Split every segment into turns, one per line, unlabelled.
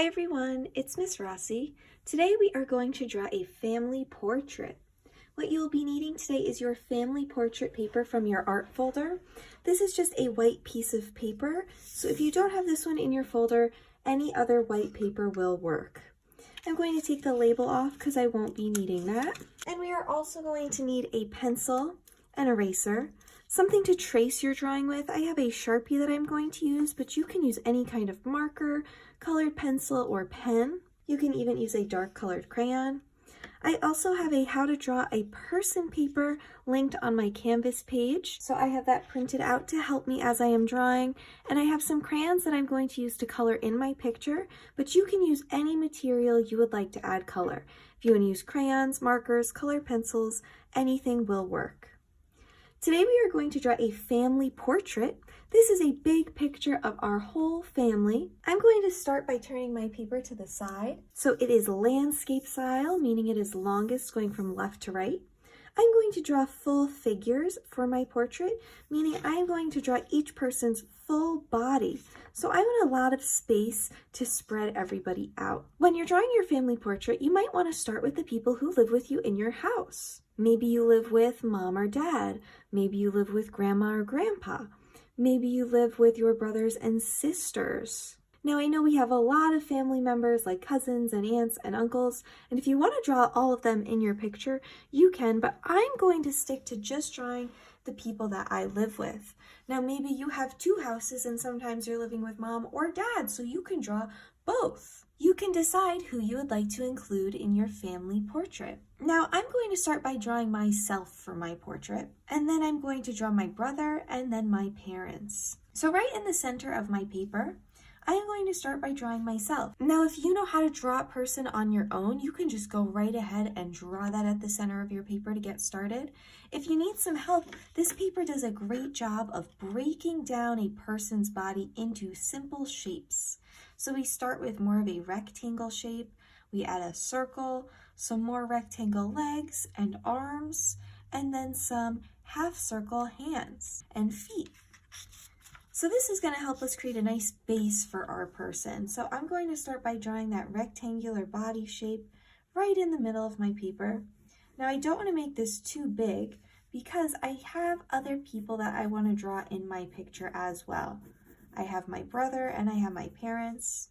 Hi everyone, it's Miss Rossi. Today we are going to draw a family portrait. What you will be needing today is your family portrait paper from your art folder. This is just a white piece of paper, so if you don't have this one in your folder, any other white paper will work. I'm going to take the label off because I won't be needing that. And we are also going to need a pencil, an eraser, something to trace your drawing with. I have a Sharpie that I'm going to use, but you can use any kind of marker, colored pencil, or pen. You can even use a dark colored crayon. I also have a how to draw a person paper linked on my Canvas page. So I have that printed out to help me as I am drawing. And I have some crayons that I'm going to use to color in my picture, but you can use any material you would like to add color. If you want to use crayons, markers, colored pencils, anything will work. Today we are going to draw a family portrait. This is a big picture of our whole family. I'm going to start by turning my paper to the side. So it is landscape style, meaning it is longest going from left to right. I'm going to draw full figures for my portrait, meaning I'm going to draw each person's full body. So I want a lot of space to spread everybody out. When you're drawing your family portrait, you might want to start with the people who live with you in your house. Maybe you live with mom or dad. Maybe you live with grandma or grandpa. Maybe you live with your brothers and sisters. Now I know we have a lot of family members like cousins and aunts and uncles, and if you want to draw all of them in your picture, you can, but I'm going to stick to just drawing the people that I live with. Now maybe you have two houses and sometimes you're living with mom or dad, so you can draw both. You can decide who you would like to include in your family portrait. Now I'm going to start by drawing myself for my portrait, and then I'm going to draw my brother and then my parents. So right in the center of my paper, I am going to start by drawing myself. Now, if you know how to draw a person on your own, you can just go right ahead and draw that at the center of your paper to get started. If you need some help, this paper does a great job of breaking down a person's body into simple shapes. So we start with more of a rectangle shape. We add a circle, some more rectangle legs and arms, and then some half circle hands and feet. So this is going to help us create a nice base for our person. So I'm going to start by drawing that rectangular body shape right in the middle of my paper. Now I don't want to make this too big because I have other people that I want to draw in my picture as well. I have my brother and I have my parents.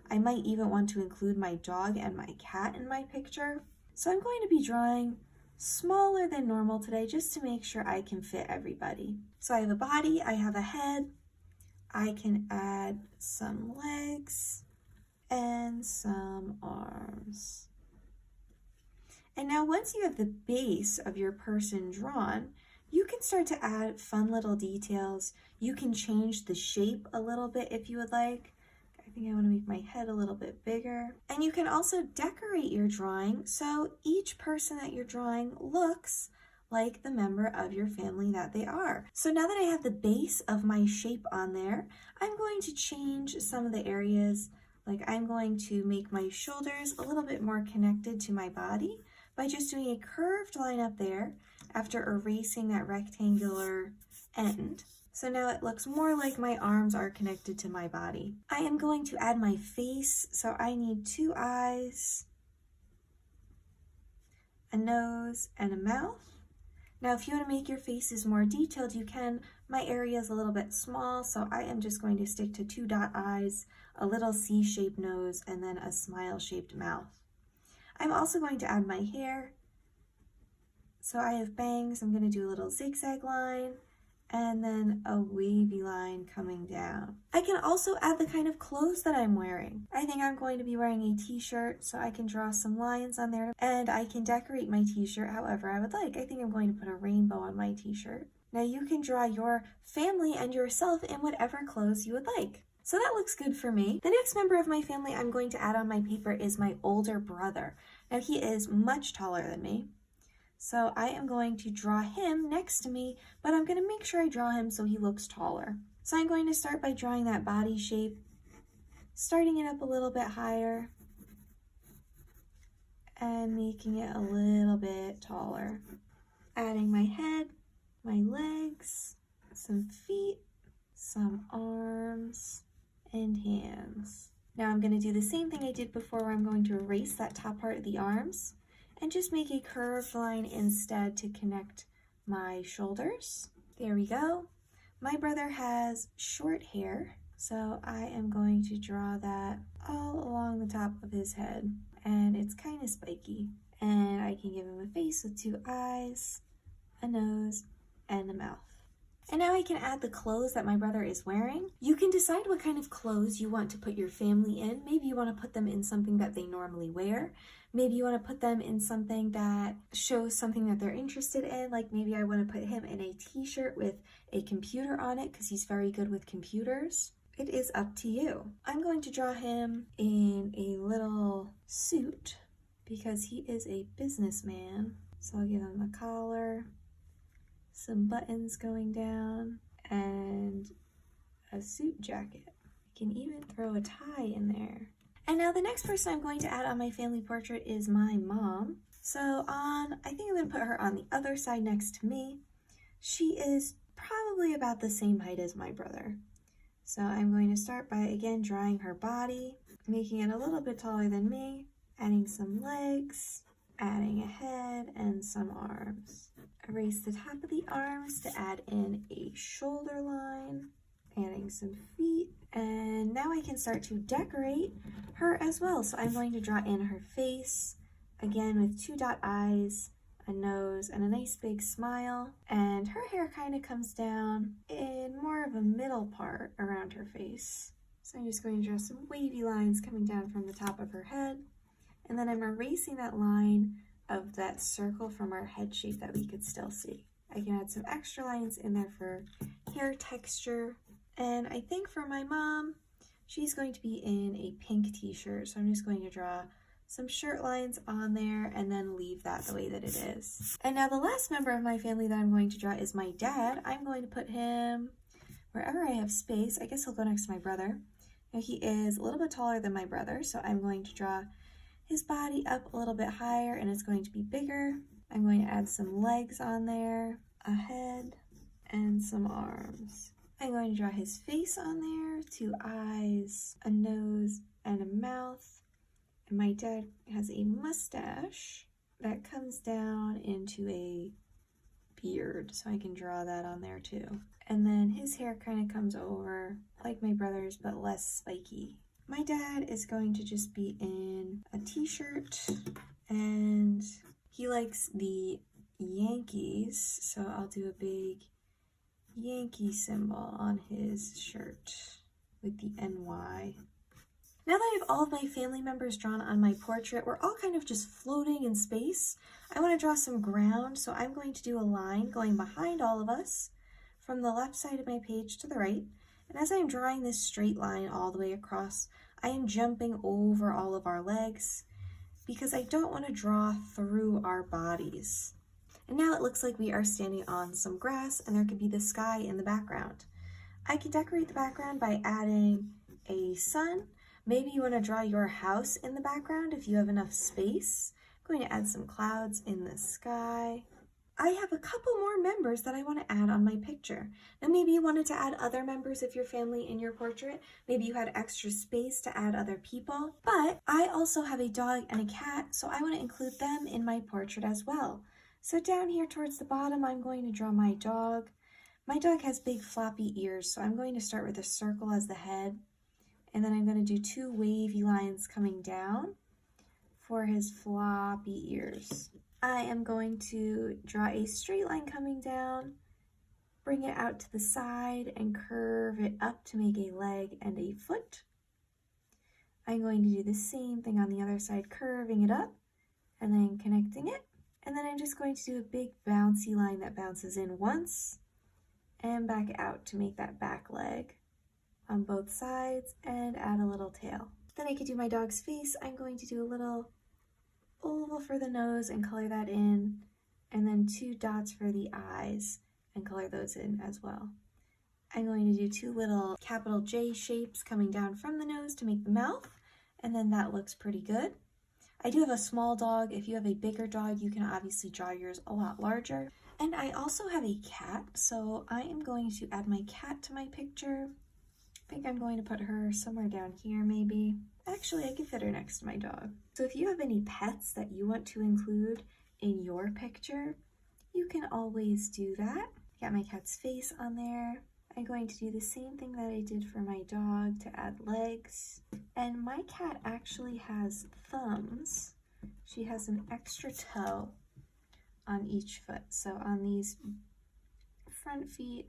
I might even want to include my dog and my cat in my picture. So I'm going to be drawing smaller than normal today just to make sure I can fit everybody. So I have a body, I have a head, I can add some legs and some arms. And now once you have the base of your person drawn, you can start to add fun little details. You can change the shape a little bit if you would like. I think I want to make my head a little bit bigger. And you can also decorate your drawing so each person that you're drawing looks like the member of your family that they are. So now that I have the base of my shape on there, I'm going to change some of the areas. Like I'm going to make my shoulders a little bit more connected to my body by just doing a curved line up there after erasing that rectangular end. So now it looks more like my arms are connected to my body. I am going to add my face, so I need two eyes, a nose, and a mouth. Now, if you want to make your faces more detailed, you can. My area is a little bit small, so I am just going to stick to two dot eyes, a little C-shaped nose, and then a smile-shaped mouth. I'm also going to add my hair. So I have bangs. I'm going to do a little zigzag line, and then a wavy line coming down. I can also add the kind of clothes that I'm wearing. I think I'm going to be wearing a t-shirt, so I can draw some lines on there, and I can decorate my t-shirt however I would like. I think I'm going to put a rainbow on my t-shirt. Now you can draw your family and yourself in whatever clothes you would like. So that looks good for me. The next member of my family I'm going to add on my paper is my older brother. Now he is much taller than me. So I am going to draw him next to me, but I'm going to make sure I draw him so he looks taller. So I'm going to start by drawing that body shape, starting it up a little bit higher and making it a little bit taller. Adding my head, my legs, some feet, some arms, and hands. Now I'm going to do the same thing I did before where I'm going to erase that top part of the arms and just make a curved line instead to connect my shoulders. There we go. My brother has short hair, so I am going to draw that all along the top of his head, and it's kind of spiky. And I can give him a face with 2 eyes, a nose, and a mouth. And now I can add the clothes that my brother is wearing. You can decide what kind of clothes you want to put your family in. Maybe you want to put them in something that they normally wear. Maybe you want to put them in something that shows something that they're interested in. Like maybe I want to put him in a t-shirt with a computer on it because he's very good with computers. It is up to you. I'm going to draw him in a little suit because he is a businessman. So I'll give him a collar, some buttons going down, and a suit jacket. I can even throw a tie in there. And now the next person I'm going to add on my family portrait is my mom. So I think I'm going to put her on the other side next to me. She is probably about the same height as my brother. So I'm going to start by, again, drawing her body, making it a little bit taller than me, adding some legs, adding a head, and some arms. Erase the top of the arms to add in a shoulder line, adding some feet, and now I can start to decorate her as well. So I'm going to draw in her face, again with 2 dot eyes, a nose, and a nice big smile, and her hair kind of comes down in more of a middle part around her face. So I'm just going to draw some wavy lines coming down from the top of her head, and then I'm erasing that line of that circle from our head shape that we could still see. I can add some extra lines in there for hair texture. And I think for my mom, she's going to be in a pink t-shirt. So I'm just going to draw some shirt lines on there and then leave that the way that it is. And now the last member of my family that I'm going to draw is my dad. I'm going to put him wherever I have space. I guess he'll go next to my brother. Now he is a little bit taller than my brother, so I'm going to draw his body up a little bit higher and it's going to be bigger. I'm going to add some legs on there, a head, and some arms. I'm going to draw his face on there, 2 eyes, a nose, and a mouth. And my dad has a mustache that comes down into a beard, so I can draw that on there too. And then his hair kind of comes over like my brother's, but less spiky. My dad is going to just be in a t-shirt, and he likes the Yankees, so I'll do a big Yankee symbol on his shirt with the NY. Now that I have all of my family members drawn on my portrait, we're all kind of just floating in space. I want to draw some ground, so I'm going to do a line going behind all of us from the left side of my page to the right. And as I'm drawing this straight line all the way across, I am jumping over all of our legs because I don't want to draw through our bodies. And now it looks like we are standing on some grass and there could be the sky in the background. I can decorate the background by adding a sun. Maybe you want to draw your house in the background if you have enough space. I'm going to add some clouds in the sky. I have a couple more members that I want to add on my picture. Now maybe you wanted to add other members of your family in your portrait. Maybe you had extra space to add other people. But I also have a dog and a cat, so I want to include them in my portrait as well. So down here towards the bottom, I'm going to draw my dog. My dog has big floppy ears, so I'm going to start with a circle as the head. And then I'm going to do 2 wavy lines coming down for his floppy ears. I am going to draw a straight line coming down, bring it out to the side, and curve it up to make a leg and a foot. I'm going to do the same thing on the other side, curving it up and then connecting it. And then I'm just going to do a big bouncy line that bounces in once and back out to make that back leg on both sides and add a little tail. Then I could do my dog's face. I'm going to do a little oval for the nose and color that in, and then 2 dots for the eyes and color those in as well. I'm going to do 2 little capital J shapes coming down from the nose to make the mouth, and then that looks pretty good. I do have a small dog. If you have a bigger dog, you can obviously draw yours a lot larger. And I also have a cat, so I am going to add my cat to my picture I think I'm going to put her somewhere down here maybe. Actually, I can fit her next to my dog. So if you have any pets that you want to include in your picture, you can always do that. Got my cat's face on there. I'm going to do the same thing that I did for my dog to add legs. And my cat actually has thumbs. She has an extra toe on each foot. So on these front feet,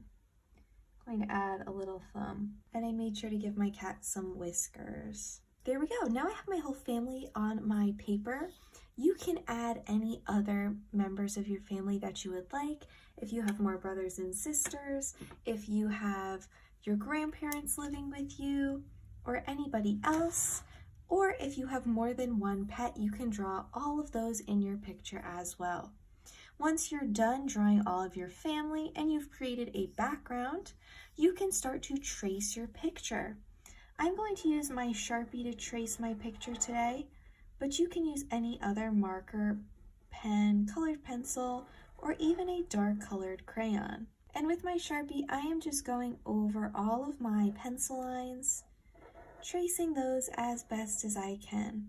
I'm going to add a little thumb. And I made sure to give my cat some whiskers. There we go. Now I have my whole family on my paper. You can add any other members of your family that you would like. If you have more brothers and sisters, if you have your grandparents living with you, or anybody else, or if you have more than one pet, you can draw all of those in your picture as well. Once you're done drawing all of your family and you've created a background, you can start to trace your picture. I'm going to use my Sharpie to trace my picture today, but you can use any other marker, pen, colored pencil, or even a dark colored crayon. And with my Sharpie, I am just going over all of my pencil lines, tracing those as best as I can.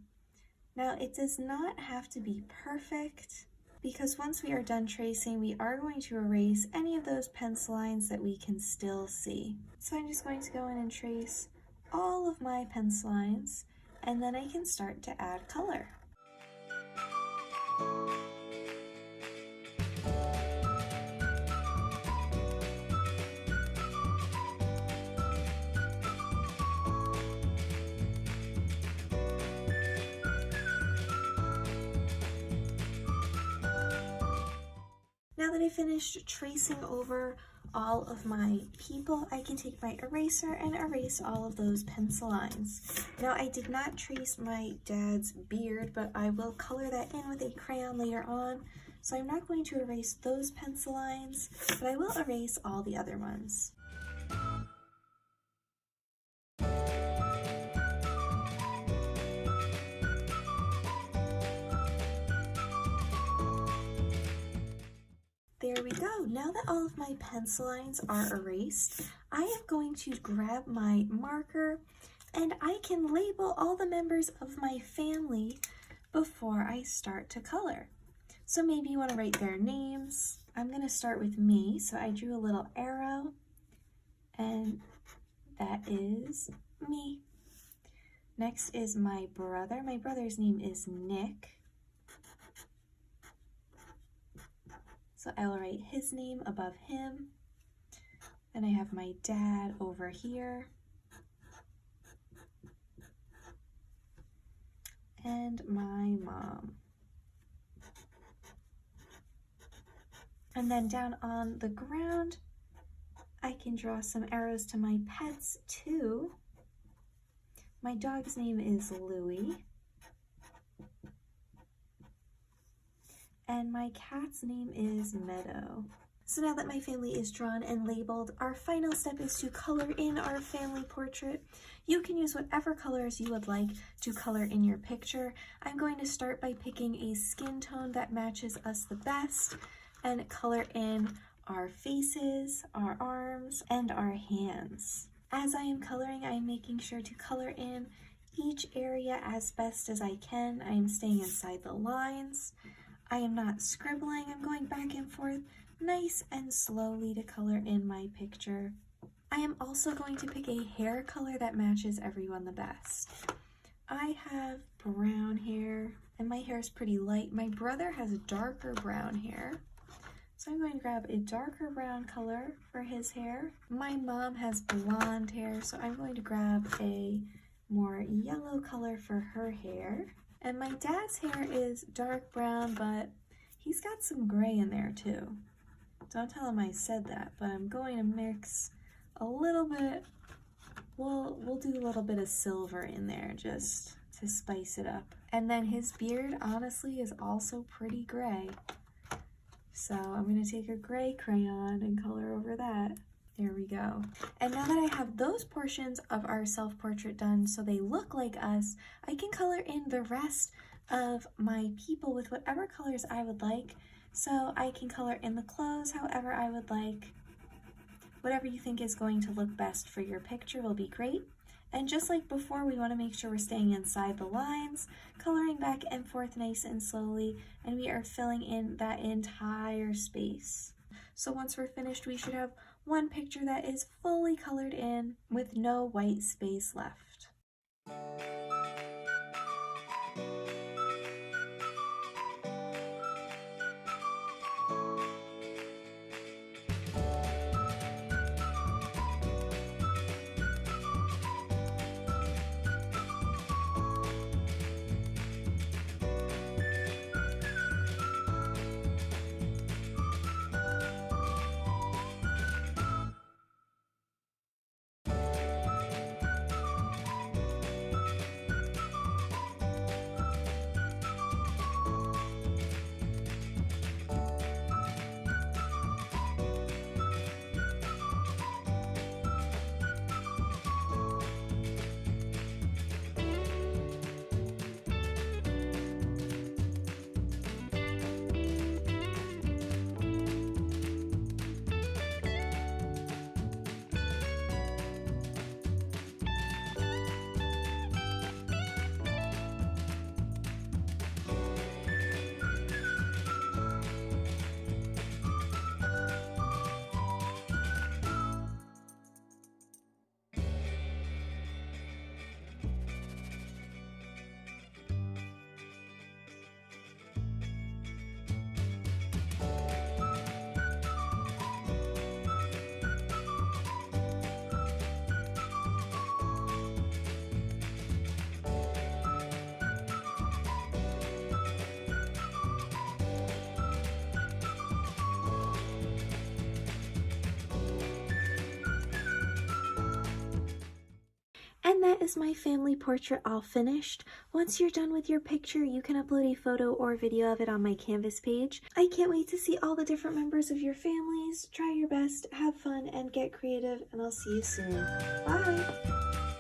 Now, it does not have to be perfect, because once we are done tracing, we are going to erase any of those pencil lines that we can still see. So I'm just going to go in and trace all of my pencil lines, and then I can start to add color. Now that I finished tracing over all of my people, I can take my eraser and erase all of those pencil lines. Now, I did not trace my dad's beard, but I will color that in with a crayon later on. So I'm not going to erase those pencil lines, but I will erase all the other ones. There we go. Now that all of my pencil lines are erased, I am going to grab my marker and I can label all the members of my family before I start to color. So maybe you want to write their names. I'm going to start with me. So I drew a little arrow and that is me. Next is my brother. My brother's name is Nick. So I'll write his name above him. Then I have my dad over here. And my mom. And then down on the ground, I can draw some arrows to my pets too. My dog's name is Louie. And my cat's name is Meadow. So now that my family is drawn and labeled, our final step is to color in our family portrait. You can use whatever colors you would like to color in your picture. I'm going to start by picking a skin tone that matches us the best and color in our faces, our arms, and our hands. As I am coloring, I am making sure to color in each area as best as I can. I am staying inside the lines. I am not scribbling. I'm going back and forth nice and slowly to color in my picture. I am also going to pick a hair color that matches everyone the best. I have brown hair and my hair is pretty light. My brother has darker brown hair. So I'm going to grab a darker brown color for his hair. My mom has blonde hair, so I'm going to grab a more yellow color for her hair. And my dad's hair is dark brown, but he's got some gray in there too. Don't tell him I said that, but I'm going to mix a little bit. We'll do a little bit of silver in there just to spice it up. And then his beard, honestly, is also pretty gray. So I'm going to take a gray crayon and color over that. There we go. And now that I have those portions of our self-portrait done so they look like us, I can color in the rest of my people with whatever colors I would like. So I can color in the clothes however I would like. Whatever you think is going to look best for your picture will be great. And just like before, we want to make sure we're staying inside the lines, coloring back and forth nice and slowly, and we are filling in that entire space. So once we're finished, we should have one picture that is fully colored in with no white space left. And that is my family portrait all finished. Once you're done with your picture, you can upload a photo or video of it on my Canvas page. I can't wait to see all the different members of your families. Try your best, have fun, and get creative, and I'll see you soon. Bye!